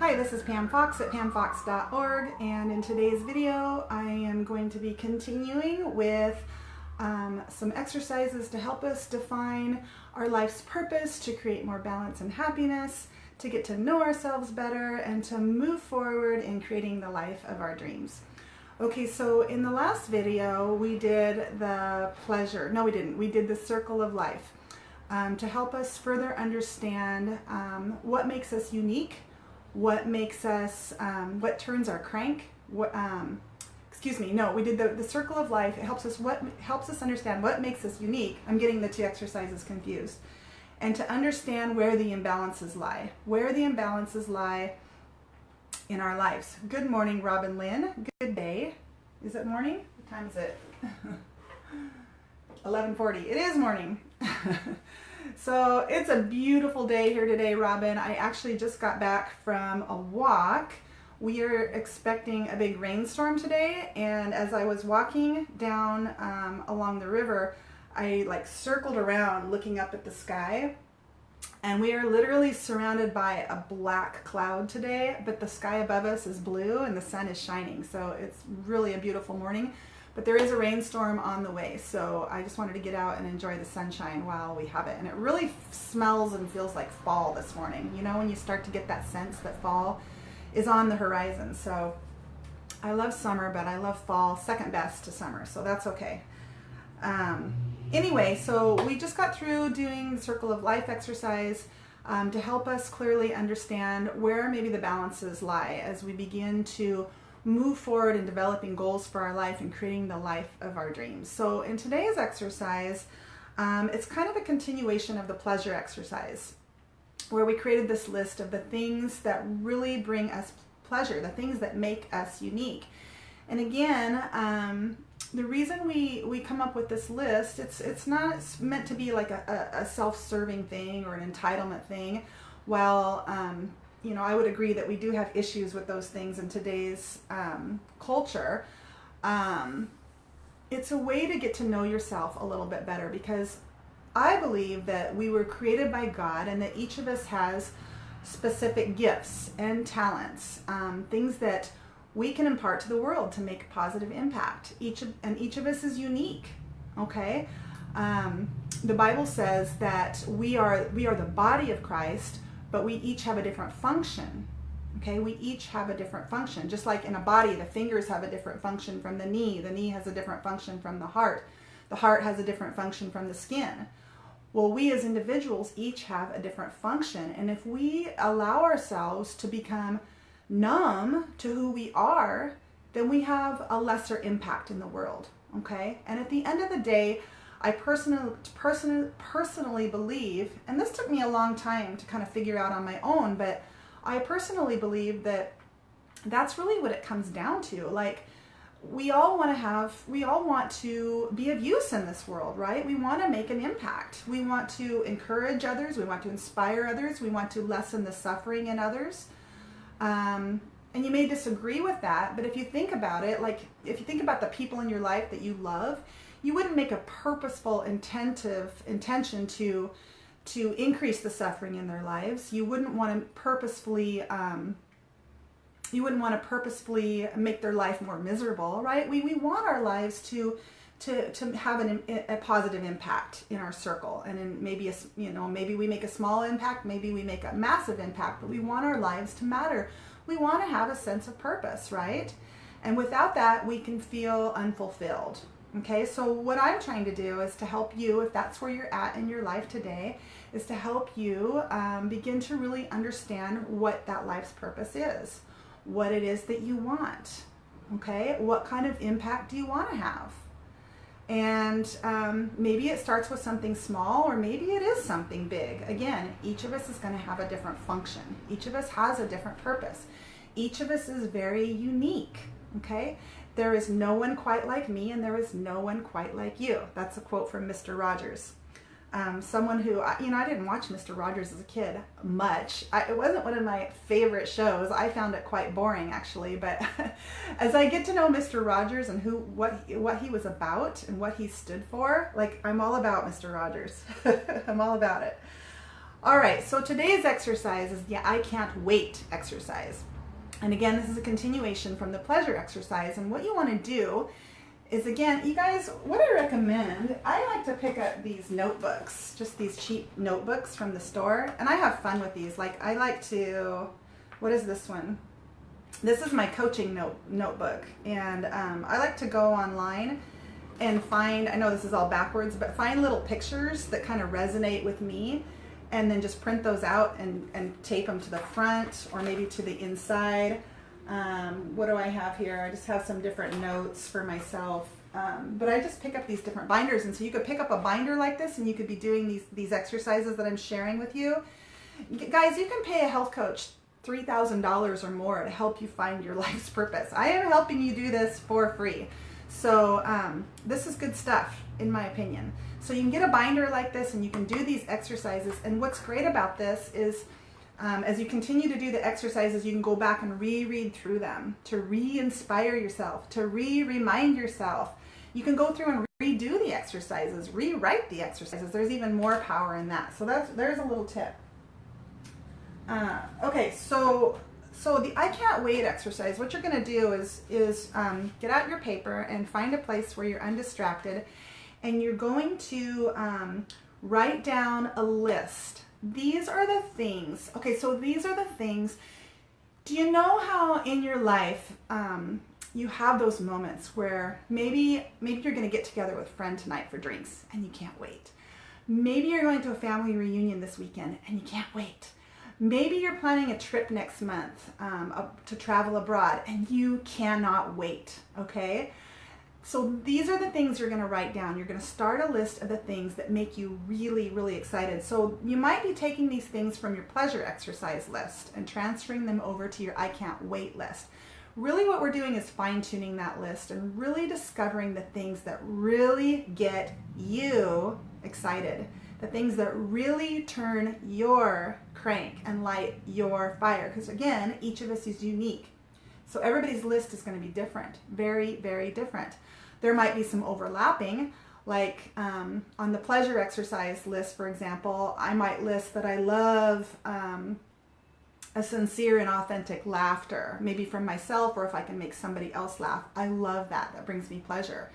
Hi, this is Pam Fox at pamfox.org, and in today's video I am going to be continuing with some exercises to help us define our life's purpose, to create more balance and happiness, to get to know ourselves better, and to move forward in creating the life of our dreams. Okay, so in the last video we did the pleasure, no we didn't, we did the circle of life to help us further understand what makes us unique, what makes us, what turns our crank, we did the circle of life. It helps us understand what makes us unique. I'm getting the two exercises confused. And to understand where the imbalances lie. Where the imbalances lie in our lives. Good morning, Robin Lynn. Good day. Is it morning? What time is it? 11:40. It is morning. So it's a beautiful day here today, Robin. I actually just got back from a walk. We are expecting a big rainstorm today, and as I was walking down along the river, I circled around looking up at the sky, and we are literally surrounded by a black cloud today, but the sky above us is blue and the sun is shining, so it's really a beautiful morning. But there is a rainstorm on the way, so I just wanted to get out and enjoy the sunshine while we have it. And it really smells and feels like fall this morning. You know, when you start to get that sense that fall is on the horizon. So I love summer, but I love fall second best to summer, so that's okay. Anyway, so we just got through doing the circle of life exercise to help us clearly understand where maybe the balances lie as we begin to move forward in developing goals for our life and creating the life of our dreams. So in today's exercise, it's kind of a continuation of the pleasure exercise, where we created this list of the things that really bring us pleasure, the things that make us unique. And again, the reason we come up with this list, it's not meant to be like a self-serving thing or an entitlement thing. While you know, I would agree that we do have issues with those things in today's culture. It's a way to get to know yourself a little bit better, because I believe that we were created by God and that each of us has specific gifts and talents, things that we can impart to the world to make a positive impact. Each of us is unique, okay? The Bible says that we are the body of Christ, but we each have a different function, okay? We each have a different function. Just like in a body, the fingers have a different function from the knee has a different function from the heart has a different function from the skin. Well, we as individuals each have a different function, and if we allow ourselves to become numb to who we are, then we have a lesser impact in the world, okay? And at the end of the day, I personally believe, and this took me a long time to kind of figure out on my own, but I personally believe that that's really what it comes down to. Like, we all want to be of use in this world, right? We want to make an impact. We want to encourage others. We want to inspire others. We want to lessen the suffering in others. And you may disagree with that, but if you think about it, like if you think about the people in your life that you love, you wouldn't make a purposeful intention to increase the suffering in their lives. You wouldn't want to purposefully make their life more miserable, right? We want our lives to have a positive impact in our circle, and in maybe maybe we make a small impact, maybe we make a massive impact, but we want our lives to matter. We want to have a sense of purpose, right? And without that, we can feel unfulfilled. Okay, so what I'm trying to do is to help you, if that's where you're at in your life today, is to help you begin to really understand what that life's purpose is, what it is that you want, okay? What kind of impact do you want to have? And maybe it starts with something small, or maybe it is something big. Again, each of us is going to have a different function. Each of us has a different purpose. Each of us is very unique, okay? There is no one quite like me, and there is no one quite like you. That's a quote from Mr. Rogers. Someone who, I didn't watch Mr. Rogers as a kid much. It wasn't one of my favorite shows. I found it quite boring, actually. But as I get to know Mr. Rogers and what he was about and what he stood for, like, I'm all about Mr. Rogers. I'm all about it. All right, so today's exercise is the I can't wait exercise. And again, this is a continuation from the pleasure exercise. And what you want to do is, again, you guys, what I recommend, I like to pick up these notebooks, just these cheap notebooks from the store. And I have fun with these. Like, I like to, what is this one? This is my coaching notebook. And I like to go online and find, I know this is all backwards, but find little pictures that kind of resonate with me, and then just print those out and tape them to the front or maybe to the inside. What do I have here? I just have some different notes for myself. But I just pick up these different binders, and so you could pick up a binder like this and you could be doing these exercises that I'm sharing with you. Guys, you can pay a health coach $3,000 or more to help you find your life's purpose. I am helping you do this for free. So this is good stuff, in my opinion. So you can get a binder like this and you can do these exercises. And what's great about this is as you continue to do the exercises, you can go back and reread through them to re-inspire yourself, to remind yourself. You can go through and redo the exercises, rewrite the exercises. There's even more power in that. So there's a little tip. Okay, so the I can't wait exercise, what you're going to do is get out your paper and find a place where you're undistracted, and you're going to write down a list. These are the things. Okay, so these are the things. Do you know how in your life you have those moments where maybe you're going to get together with a friend tonight for drinks and you can't wait. Maybe you're going to a family reunion this weekend and you can't wait. Maybe you're planning a trip next month to travel abroad and you cannot wait, okay? So these are the things you're going to write down. You're going to start a list of the things that make you really, really excited. So you might be taking these things from your pleasure exercise list and transferring them over to your I can't wait list. Really what we're doing is fine-tuning that list and really discovering the things that really get you excited. The things that really turn your crank and light your fire. Because again, each of us is unique. So everybody's list is going to be different. Very, very different. There might be some overlapping, like on the pleasure exercise list, for example, I might list that I love a sincere and authentic laughter, maybe from myself, or if I can make somebody else laugh. I love that. That brings me pleasure.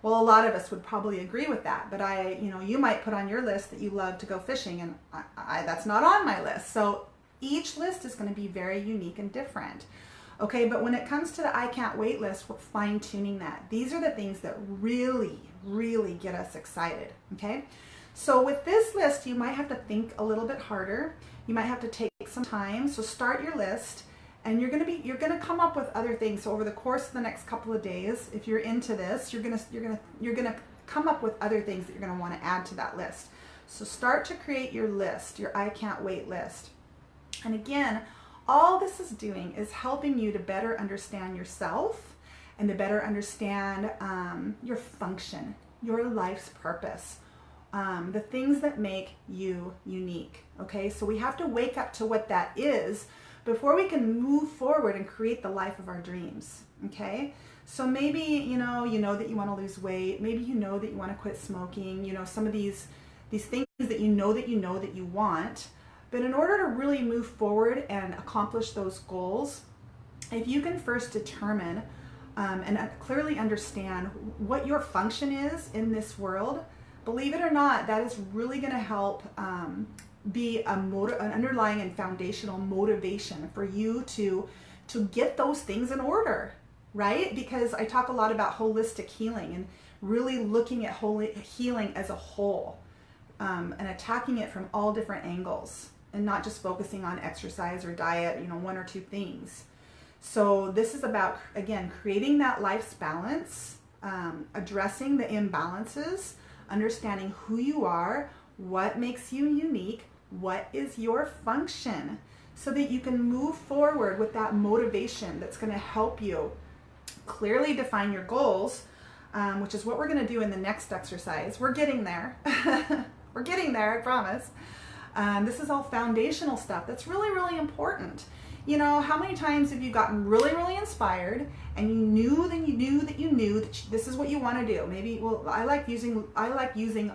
Well, a lot of us would probably agree with that, but you might put on your list that you love to go fishing, and that's not on my list. So each list is going to be very unique and different. Okay, but when it comes to the I can't wait list, we're fine tuning that. These are the things that really, really get us excited. Okay, so with this list, you might have to think a little bit harder. You might have to take some time. So start your list. And you're gonna come up with other things. So over the course of the next couple of days, if you're into this, you're gonna come up with other things that you're gonna want to add to that list. So start to create your list, your I can't wait list. And again, all this is doing is helping you to better understand yourself and to better understand your function, your life's purpose, the things that make you unique. Okay, so we have to wake up to what that is before we can move forward and create the life of our dreams. Okay, so maybe you know that you want to lose weight. Maybe you know that you want to quit smoking. You know, some of these things that you know that you want. But in order to really move forward and accomplish those goals, if you can first determine and clearly understand what your function is in this world, believe it or not, that is really going to help be an underlying and foundational motivation for you to get those things in order, right? Because I talk a lot about holistic healing and really looking at healing as a whole and attacking it from all different angles and not just focusing on exercise or diet, one or two things. So this is about, again, creating that life's balance, addressing the imbalances, understanding who you are, what makes you unique, what is your function, so that you can move forward with that motivation that's going to help you clearly define your goals, which is what we're going to do in the next exercise. We're getting there. We're getting there, I promise. This is all foundational stuff that's really, really important. You know, how many times have you gotten really, really inspired and you knew that this is what you want to do? Maybe, well, I like using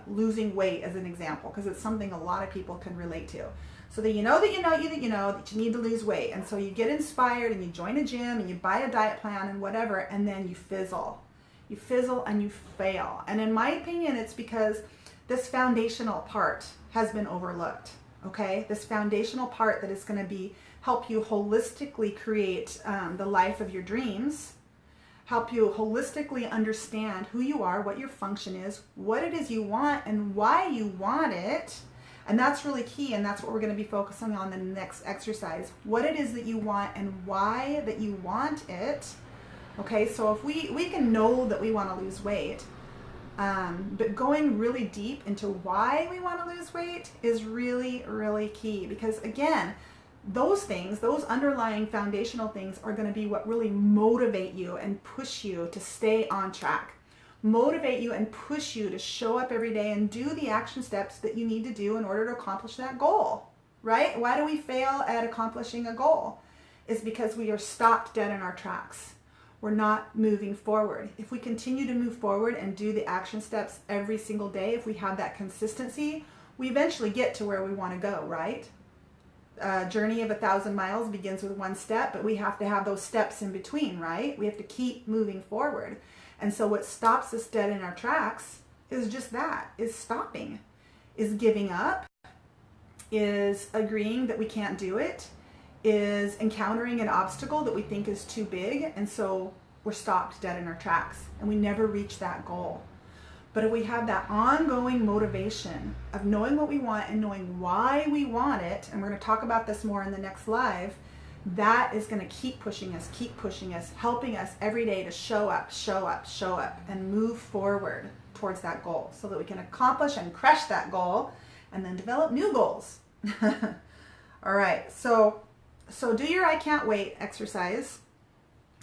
losing weight as an example because it's something a lot of people can relate to. So that you know that you need to lose weight. And so you get inspired and you join a gym and you buy a diet plan and whatever, and then you fizzle. You fizzle and you fail. And in my opinion, it's because this foundational part has been overlooked. Okay? This foundational part that is going to help you holistically create the life of your dreams, help you holistically understand who you are, what your function is, what it is you want, and why you want it. And that's really key, and that's what we're going to be focusing on in the next exercise. What it is that you want and why that you want it. Okay, so if we can know that we want to lose weight, but going really deep into why we want to lose weight is really, really key. Because again, those things, those underlying foundational things are going to be what really motivate you and push you to stay on track. Motivate you and push you to show up every day and do the action steps that you need to do in order to accomplish that goal, right? Why do we fail at accomplishing a goal? It's because we are stopped dead in our tracks. We're not moving forward. If we continue to move forward and do the action steps every single day, if we have that consistency, we eventually get to where we want to go, right? A journey of 1,000 miles begins with one step, but we have to have those steps in between, right? We have to keep moving forward. And so what stops us dead in our tracks is just that, is stopping, is giving up, is agreeing that we can't do it, is encountering an obstacle that we think is too big, and so we're stopped dead in our tracks and we never reach that goal. But if we have that ongoing motivation of knowing what we want and knowing why we want it, and we're going to talk about this more in the next live, that is going to keep pushing us, helping us every day to show up, and move forward towards that goal so that we can accomplish and crush that goal and then develop new goals. All right, so do your I can't wait exercise.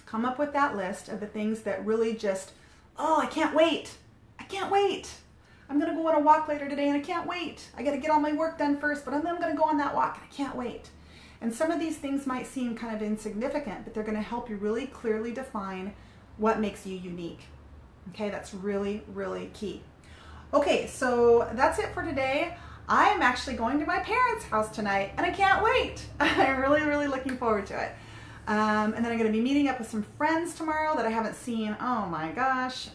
Come up with that list of the things that really just, oh, I can't wait. I'm going to go on a walk later today and I can't wait. I got to get all my work done first, but then I'm going to go on that walk and I can't wait. And some of these things might seem kind of insignificant, but they're going to help you really clearly define what makes you unique. Okay, that's really, really key. Okay, so that's it for today. I am actually going to my parents' house tonight, and I can't wait. I'm really, really looking forward to it. And then I'm going to be meeting up with some friends tomorrow that I haven't seen. Oh my gosh.